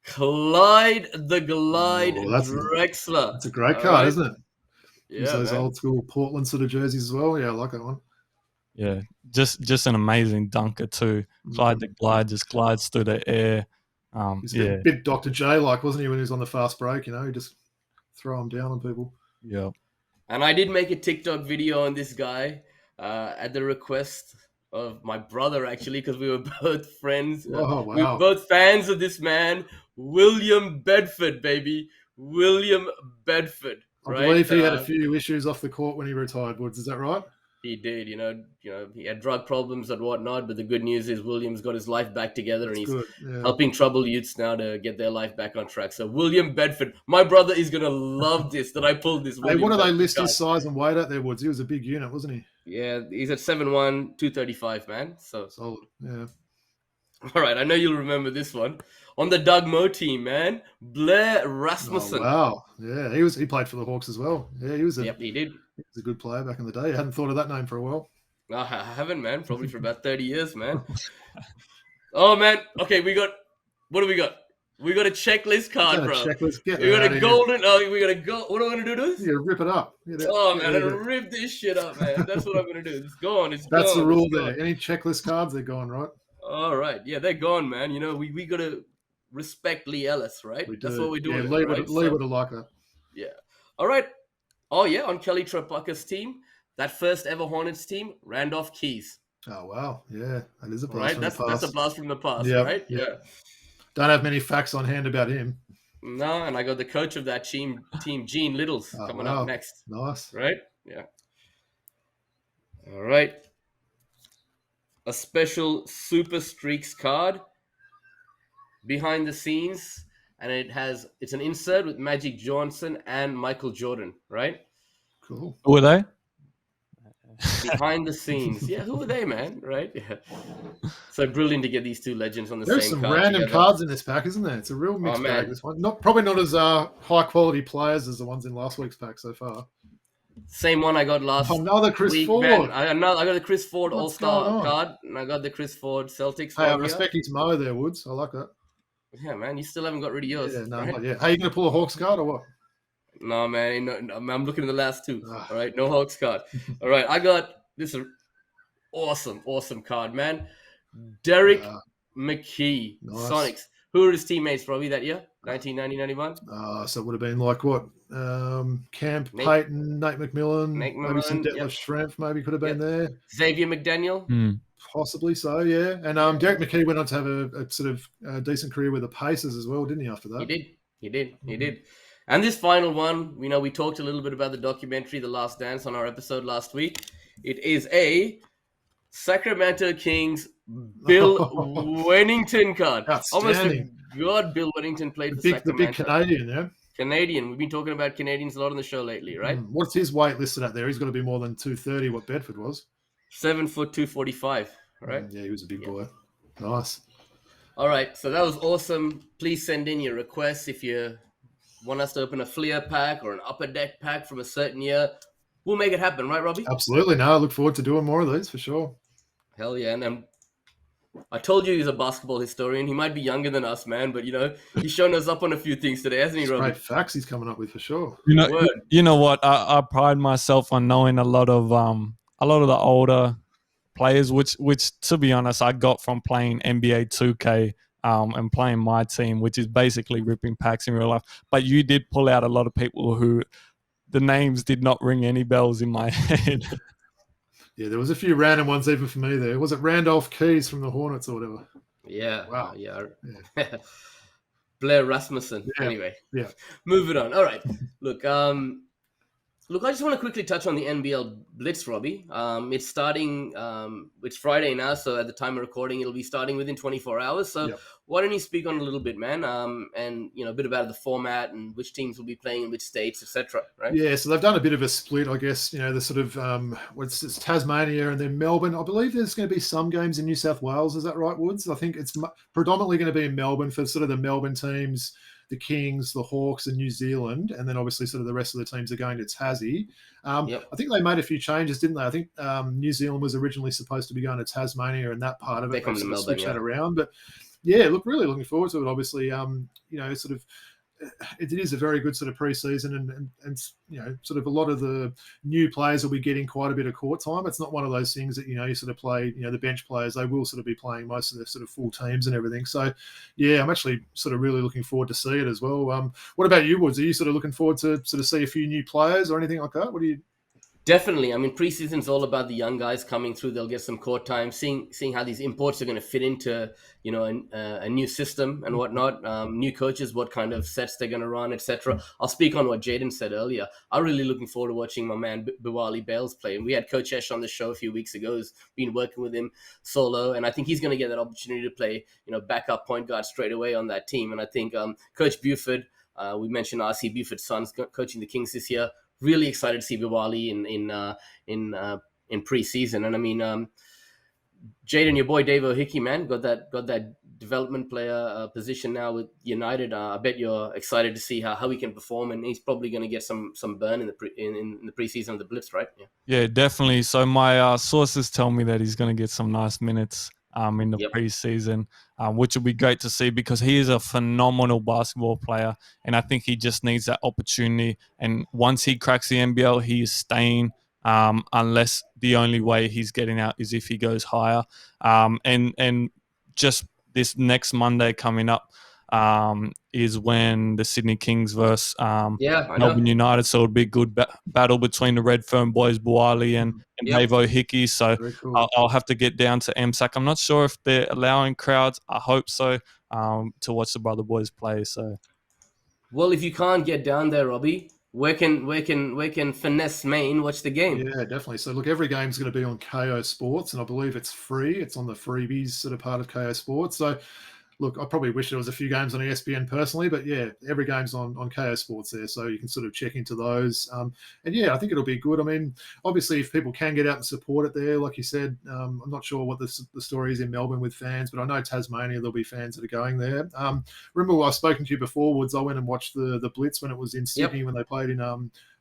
Clyde the Glide Drexler. That's a great card, isn't it? Yeah, those old school Portland sort of jerseys as well. Yeah, I like that one. Yeah, just an amazing dunker too. Clyde the Glide just glides through the air. He's a bit Dr. J like, wasn't he, when he was on the fast break? He just throw him down on people. Yeah. And I did make a TikTok video on this guy at the request of my brother, actually, because we were both friends. Oh, wow. We were both fans of this man, William Bedford, baby. William Bedford. I believe he had a few issues off the court when he retired, Woods. Is that right? He did, he had drug problems and whatnot, but the good news is William's got his life back together. That's and he's helping troubled youths now to get their life back on track. So William Bedford, my brother is going to love this, that I pulled this. Hey, what do they list his size and weight at there, Woods? He was a big unit, wasn't he? Yeah, he's at 7'1", 235, man. So solid, yeah. All right, I know you'll remember this one. On the Doug Moe team, man, Blair Rasmussen. Oh, wow, yeah, he played for the Hawks as well. Yeah, he did. He was a good player back in the day. I hadn't thought of that name for a while. No, I haven't, man. Probably for about 30 years, man. Oh, man. Okay, what do we got? We got a checklist card, bro. Checklist. We got a golden. Oh, we got a gold. What am I gonna do to this? Yeah, rip it up. Oh man, I'm gonna rip this shit up, man. That's what I'm gonna do. It's gone. That's the rule there. Any checklist cards, they're gone, right? All right. Yeah, they're gone, man. We gotta respect Lee Ellis, right? That's what we're doing. Yeah, leave it a locker. Yeah. All right. Oh yeah, on Kelly Tripucka's team, that first ever Hornets team, Randolph Keys. Oh wow, yeah, that is a blast from the past. That's a blast from the past, right? Yeah. Don't have many facts on hand about him. No, and I got the coach of that team, Gene Littles, coming up next. Nice. Right? Yeah. All right. A special Super Streaks card behind the scenes, and it's an insert with Magic Johnson and Michael Jordan, right? Cool. Who are they? Behind the scenes. Yeah, who are they, man? Right? Yeah. So brilliant to get these two legends on the same card. There's some random cards in this pack, isn't there? It's a real mixed bag, this one. Probably not as high quality players as the ones in last week's pack so far. Same one I got last week. Another Chris Ford. Man. I got the Chris Ford All-Star card, and I got the Chris Ford Celtics. Hey, I respect his Mo there, Woods. I like that. Yeah, man. You still haven't got rid of yours. Yeah, no, right? not yet. Hey, you going to pull a Hawks card or what? No, man. I'm looking at the last two. All right, no Hawks card. All right, I got this awesome card, man. Derek McKee, nice. Sonics. Who are his teammates probably that year? 1990-91? So it would have been like what? Camp Payton, Nate McMillan, maybe some Detlef Schrempf maybe could have been there. Xavier McDaniel. Possibly so, yeah. And Derek McKee went on to have a sort of decent career with the Pacers as well, didn't he, after that? He did. And this final one, we talked a little bit about the documentary The Last Dance on our episode last week. It is a Sacramento Kings Bill Wennington card. Almost forgot Bill Wennington played for Sacramento. The big Canadian, yeah? Canadian. We've been talking about Canadians a lot on the show lately, right? What's his weight listed at there? He's got to be more than 230, what Bedford was. 7 foot 245, right? Yeah, he was a big boy. Nice. All right, so that was awesome. Please send in your requests if you want us to open a Fleer pack or an Upper Deck pack from a certain year. We'll make it happen, right, Robbie? Absolutely. No, I look forward to doing more of these for sure. Hell yeah. And I told you he's a basketball historian. He might be younger than us, man, but he's shown us up on a few things today, hasn't he, Robbie? Great facts he's coming up with for sure. You know what? I pride myself on knowing a lot of the older players, which to be honest, I got from playing NBA 2K and playing my team, which is basically ripping packs in real life. But you did pull out a lot of people who the names did not ring any bells in my head. Yeah, there was a few random ones even for me there. Was it Randolph Keys from the Hornets or whatever? Yeah. Wow. Yeah. Blair Rasmussen. Yeah. Anyway. Yeah. Moving on. All right. Look, I just want to quickly touch on the NBL Blitz, Robbie. It's starting, it's Friday now, so at the time of recording, it'll be starting within 24 hours. So why don't you speak on a little bit, man, and a bit about the format and which teams will be playing in which states, etc. Right? Yeah, so they've done a bit of a split, I guess. The sort of it's Tasmania and then Melbourne. I believe there's going to be some games in New South Wales. Is that right, Woods? I think it's predominantly going to be in Melbourne for sort of the Melbourne teams, the Kings, the Hawks, and New Zealand, and then obviously sort of the rest of the teams are going to Tassie. I think they made a few changes, didn't they? I think New Zealand was originally supposed to be going to Tasmania, and that part of it they sort of switched that around. But yeah, really looking forward to it. Obviously, sort of it is a very good sort of preseason, and sort of a lot of the new players will be getting quite a bit of court time. It's not one of those things that you sort of play. The bench players, they will sort of be playing most of their sort of full teams and everything. So yeah, I'm actually sort of really looking forward to see it as well. What about you, Woods? Are you sort of looking forward to sort of see a few new players or anything like that? What do you? Definitely. I mean, preseason's all about the young guys coming through. They'll get some court time, seeing how these imports are going to fit into, a new system and whatnot. New coaches, what kind of sets they're going to run, etc. I'll speak on what Jayden said earlier. I'm really looking forward to watching my man Biwali Bales play. And we had Coach Esh on the show a few weeks ago, who's been working with him solo, and I think he's going to get that opportunity to play, backup point guard straight away on that team. And I think Coach Buford, we mentioned R.C. Buford's son's coaching the Kings this year. Really excited to see Biwali in preseason, and I mean, Jayden, your boy Dave O'Hickey, man, got that development player position now with United. I bet you're excited to see how he can perform, and he's probably going to get some burn in the preseason of the Blitz, right? Yeah, definitely. So my sources tell me that he's going to get some nice minutes in the preseason, which will be great to see because he is a phenomenal basketball player, and I think he just needs that opportunity. And once he cracks the NBL, he is staying, unless the only way he's getting out is if he goes higher. And just this next Monday coming up is when the Sydney Kings versus Melbourne United. So it'll be a good battle between the Redfern boys, Buali and Dave O'Hickey. So cool. I'll have to get down to MSAC. I'm not sure if they're allowing crowds. I hope so, to watch the brother boys play. So, well, if you can't get down there, Robbie, where can Finesse Main watch the game? Yeah, definitely. So look, every game's going to be on KO Sports, and I believe it's free. It's on the freebies sort of part of KO Sports. So look, I probably wish there was a few games on ESPN personally, but yeah, every game's on KO Sports there, so you can sort of check into those. And yeah, I think it'll be good. I mean, obviously, if people can get out and support it there, like you said, I'm not sure what the story is in Melbourne with fans, but I know Tasmania, there'll be fans that are going there. Remember, I've spoken to you before, Woods, I went and watched the Blitz when it was in Sydney, when they played in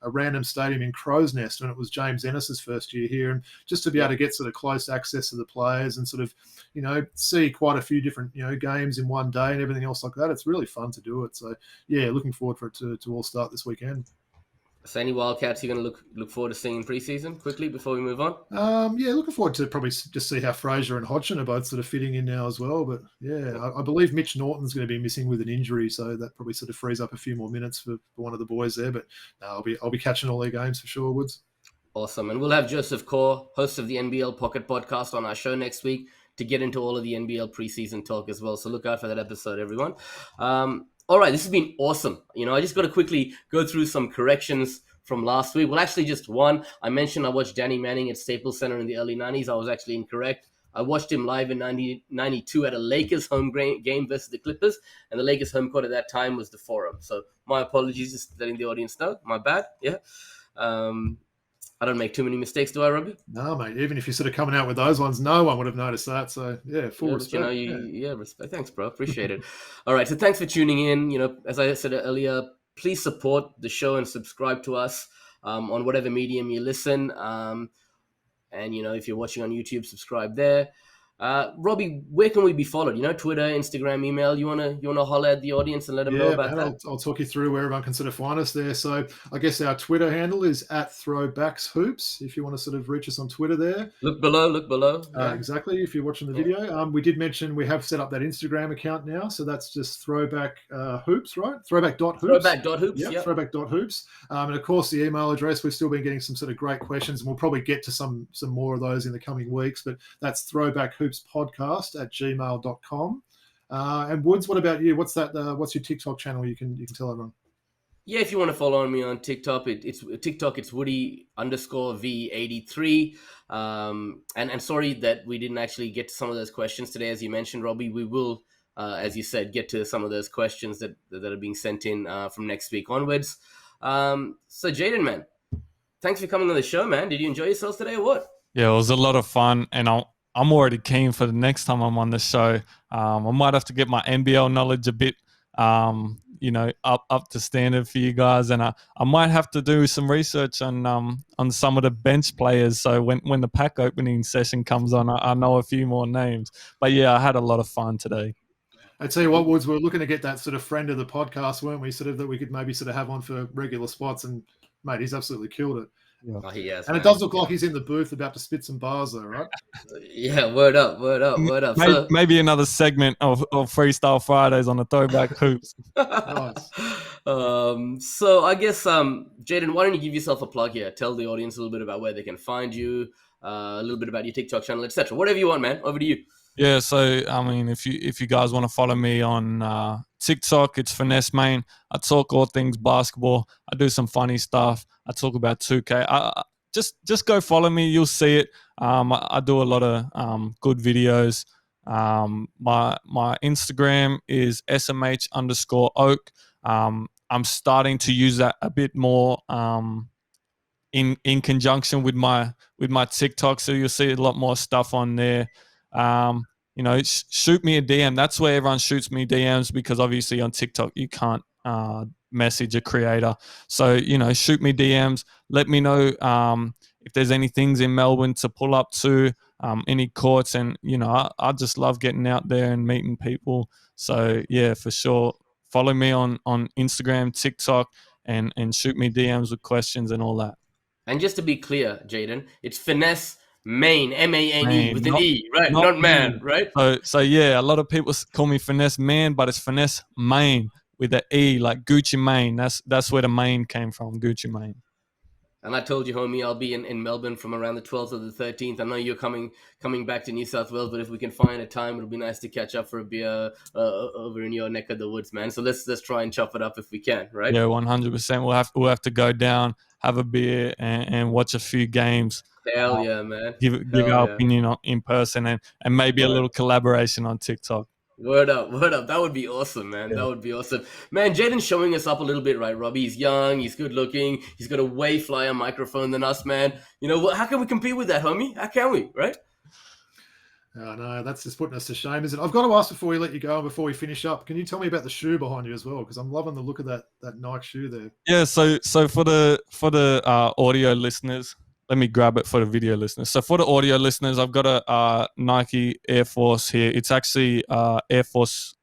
a random stadium in Crow's Nest when it was James Ennis's first year here, and just to be able to get sort of close access to the players and sort of, see quite a few different, games in one day and everything else like that. It's really fun to do it. So yeah, looking forward for it to all start this weekend. So any Wildcats you're going to look forward to seeing in preseason quickly before we move on? Yeah, looking forward to probably just see how Fraser and Hodgson are both sort of fitting in now as well. But yeah, I believe Mitch Norton's going to be missing with an injury, so that probably sort of frees up a few more minutes for one of the boys there. But no, I'll be catching all their games for sure, Woods. Awesome. And we'll have Joseph Core, host of the NBL Pocket Podcast, on our show next week to get into all of the NBL preseason talk as well. So look out for that episode, everyone. All right, this has been awesome. I just got to quickly go through some corrections from last week. Well, actually, just one. I mentioned I watched Danny Manning at Staples Center in the early 90s. I was actually incorrect. I watched him live in 1992 at a Lakers home game versus the Clippers, and the Lakers home court at that time was the Forum. So my apologies, just letting the audience know. My bad. Yeah. I don't make too many mistakes, do I, Robbie? No, mate. Even if you're sort of coming out with those ones, no one would have noticed that. So, yeah, full respect. Respect. Thanks, bro. Appreciate it. All right, so thanks for tuning in. As I said earlier, please support the show and subscribe to us on whatever medium you listen. And, if you're watching on YouTube, subscribe there. Robbie, where can we be followed? Twitter, Instagram, email. You wanna holler at the audience and let them know about that? I'll talk you through where everyone can sort of find us there. So I guess our Twitter handle is @Throwbacks Hoops. If you want to sort of reach us on Twitter there, look below. Exactly. If you're watching the video, we did mention we have set up that Instagram account now. So that's just Throwback Hoops, right? Throwback.hoops. Throwback.hoops. Yep. Throwback.hoops. And of course the email address. We've still been getting some sort of great questions, and we'll probably get to some more of those in the coming weeks. But that's throwbackhoopspodcast@gmail.com. And Woods, what about you? What's that? What's your TikTok channel? You can tell everyone. Yeah, if you want to follow me on TikTok, it's Woody_V83. And sorry that we didn't actually get to some of those questions today, as you mentioned, Robbie. We will, as you said, get to some of those questions that are being sent in from next week onwards. So Jayden, man, thanks for coming on the show, man. Did you enjoy yourselves today or what? Yeah, it was a lot of fun, and I'm already keen for the next time I'm on the show. I might have to get my NBL knowledge a bit, up to standard for you guys, and I might have to do some research on some of the bench players. So when the pack opening session comes on, I know a few more names. But yeah, I had a lot of fun today. I tell you what, Woods, we're looking to get that sort of friend of the podcast, weren't we? Sort of that we could maybe sort of have on for regular spots, and mate, he's absolutely killed it. Yeah. Oh, he has, and it does look like he's in the booth about to spit some bars, though, right? Yeah, word up. Maybe another segment of Freestyle Fridays on the Throwback Hoops. Nice. So I guess, Jayden, why don't you give yourself a plug here? Tell the audience a little bit about where they can find you, a little bit about your TikTok channel, etc. Whatever you want, man. Over to you. Yeah, so I mean, if you guys want to follow me on TikTok, it's Finesse Main. I talk all things basketball. I do some funny stuff. I talk about 2K. Just go follow me. You'll see it. I do a lot of good videos. My Instagram is smh_oak. I'm starting to use that a bit more in conjunction with my TikTok, so you'll see a lot more stuff on there. Shoot me a DM. That's where everyone shoots me DMs, because obviously on TikTok you can't message a creator. So, shoot me DMs. Let me know if there's any things in Melbourne to pull up to, any courts. And, I just love getting out there and meeting people. So, yeah, for sure. Follow me on Instagram, TikTok, and shoot me DMs with questions and all that. And just to be clear, Jayden, it's Finesse Main, MANE with an E, right? Not man, right? So yeah, a lot of people call me Finesse Man, but it's Finesse Main with an E, like Gucci Mane. That's where the Mane came from, Gucci Mane. And I told you, homie, I'll be in Melbourne from around the 12th or the 13th. I know you're coming back to New South Wales, but if we can find a time, it'll be nice to catch up for a beer over in your neck of the woods, man. So let's try and chop it up if we can, right? Yeah, 100%. We'll have to go down, have a beer, and watch a few games. Hell yeah, man. Give our opinion in person, and maybe a little collaboration on TikTok. Word up. That would be awesome, man. Yeah. That would be awesome. Man, Jayden's showing us up a little bit, right, Robbie? He's young, he's good looking, he's got a way flyer microphone than us, man. How can we compete with that, homie? How can we, right? Oh, no, that's just putting us to shame, isn't it? I've got to ask before we let you go and before we finish up, can you tell me about the shoe behind you as well? Because I'm loving the look of that Nike shoe there. Yeah, so for the audio listeners, let me grab it for the video listeners. So for the audio listeners, I've got a Nike Air Force here. It's actually Air Force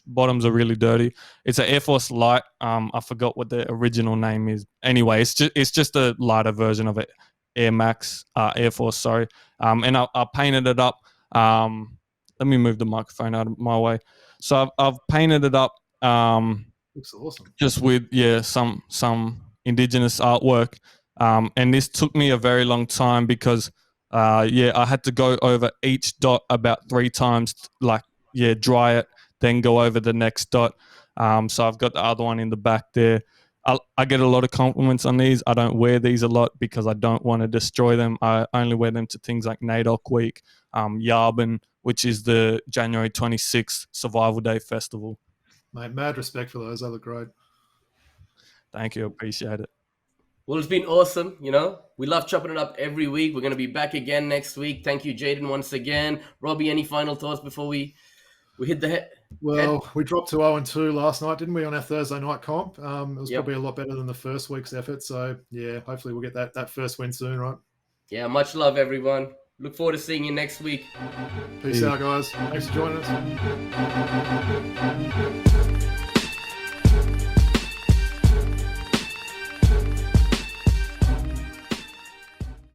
bottoms are really dirty. It's an Air Force Light. I forgot what the original name is. Anyway, it's just a lighter version of it. Air Max, Air Force, sorry. And I painted it up. Let me move the microphone out of my way. So I've painted it up. Looks awesome. Just with some indigenous artwork. And this took me a very long time because, I had to go over each dot about 3 times, dry it, then go over the next dot. So I've got the other one in the back there. I get a lot of compliments on these. I don't wear these a lot because I don't want to destroy them. I only wear them to things like NAIDOC Week, Yarbin, which is the January 26th Survival Day Festival. Mate, mad respect for those. They look great. Thank you. Appreciate it. Well, it's been awesome. We love chopping it up every week. We're going to be back again next week. Thank you, Jayden, once again. Robbie, any final thoughts before we hit the head? Well, we dropped to 0-2 last night, didn't we, on our Thursday night comp? It was probably a lot better than the first week's effort. So, yeah, hopefully we'll get that first win soon, right? Yeah, much love, everyone. Look forward to seeing you next week. Peace out, guys. Thanks for joining us.